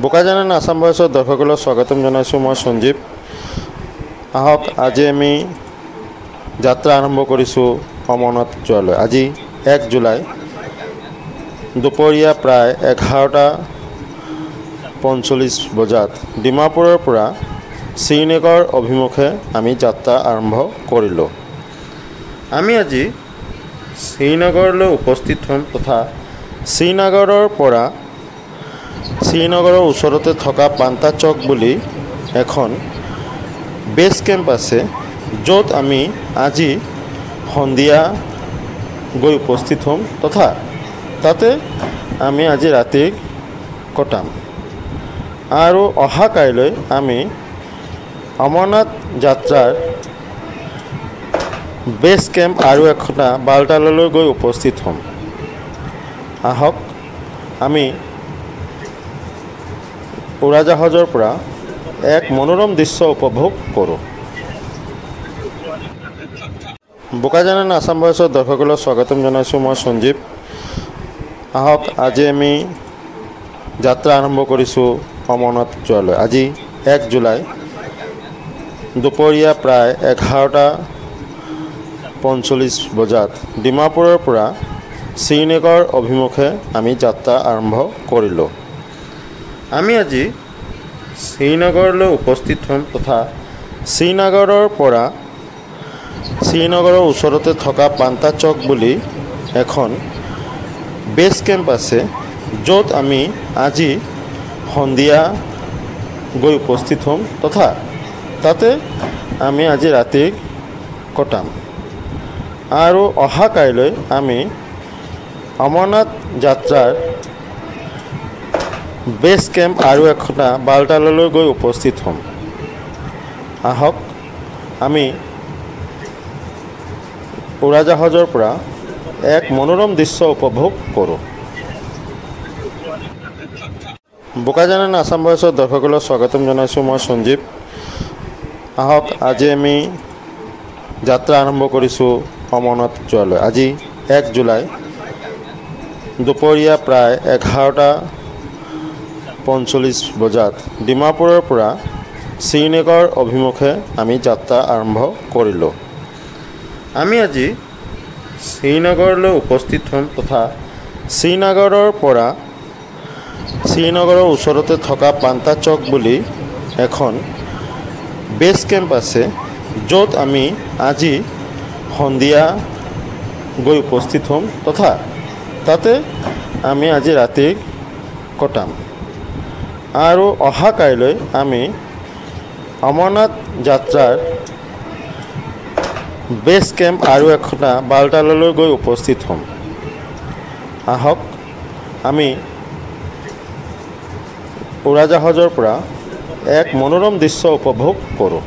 বোকাজানান আসাম ভয়েসৰ দৰ্শকসকলক স্বাগতম জনাইছোঁ। মই সঞ্জীৱ। আহক আজি আমি যাত্ৰা আৰম্ভ কৰিছোঁ অমৰনাথ যোৱালৈ। আজি 1 জুলাই দুপৰীয়া প্ৰায় 11:45 বজাত ডিমাপুৰৰ পৰা শ্ৰীনগৰ অভিমুখে আমি যাত্ৰা আৰম্ভ কৰিলোঁ। আমি আজি শ্ৰীনগৰলৈ উপস্থিত হ'ম তথা শ্ৰীনগৰৰ পৰা শ্ৰীনগৰৰ ওচৰতে থকা পান্তা চক বুলি এখন বেছ কেম্প আছে, য'ত আমি আজি সন্ধিয়া গৈ উপস্থিত হ'ম তথা তাতে আমি আজি ৰাতি কটাম আৰু অহা কাইলৈ আমি অমৰনাথ যাত্ৰাৰ বেছ কেম্প আৰু এটা বালতাললৈ গৈ উপস্থিত হ'ম। আহক আমি উৰাজাহাজৰ পৰা এক মনোৰম দৃশ্য উপভোগ কৰোঁ। বোকাজানান আসাম ভয়েসৰ দৰ্শকসকলক স্বাগতম জনাইছোঁ। মই সঞ্জীৱ। আহক আজি আমি যাত্ৰা আৰম্ভ কৰিছোঁ অমৰনাথ যোৱালৈ। আজি 1 জুলাই দুপৰীয়া প্ৰায় 11:45 বজাত ডিমাপুৰৰ পৰা শ্ৰীনগৰ অভিমুখে আমি যাত্ৰা আৰম্ভ কৰিলোঁ। আমি আজি শ্ৰীনগৰলৈ উপস্থিত হ'ম তথা শ্ৰীনগৰৰ পৰা শ্ৰীনগৰৰ ওচৰতে থকা পান্তা চক বুলি এখন বেছ কেম্প আছে, য'ত আমি আজি সন্ধিয়া গৈ উপস্থিত হ'ম তথা তাতে আমি আজি ৰাতি কটাম আৰু অহা কাইলৈ আমি অমৰনাথ যাত্ৰাৰ বেছ কেম্প আৰু এটা বালতাললৈ গৈ উপস্থিত হ'ম। আহক আমি উৰাজাহাজৰ পৰা এক মনোৰম দৃশ্য উপভোগ কৰোঁ। বোকাজানান আসাম ভয়েসৰ দৰ্শকসকলক স্বাগতম জনাইছোঁ। মই সঞ্জীৱ। আহক আজি আমি যাত্ৰা আৰম্ভ কৰিছোঁ অমৰনাথ যোৱালৈ। আজি 1 জুলাই দুপৰীয়া প্ৰায় 11:45 বজাত ডিমাপুৰৰ পৰা শ্ৰীনগৰ অভিমুখে আমি যাত্ৰা আৰম্ভ কৰিলোঁ। আমি আজি শ্ৰীনগৰলৈ উপস্থিত হ'ম তথা শ্ৰীনগৰৰ পৰা শ্ৰীনগৰৰ ওচৰতে থকা পান্তা চক বুলি এখন বেছ কেম্প আছে, য'ত আমি আজি সন্ধিয়া গৈ উপস্থিত হ'ম তথা তাতে আমি আজি ৰাতি কটাম আৰু অহা কাইলৈ আমি অমৰনাথ যাত্ৰাৰ বেছ কেম্প আৰু এটা বালতাললৈ গৈ উপস্থিত হ'ম। আহক আমি উৰাজাহাজৰ পৰা এক মনোৰম দৃশ্য উপভোগ কৰোঁ।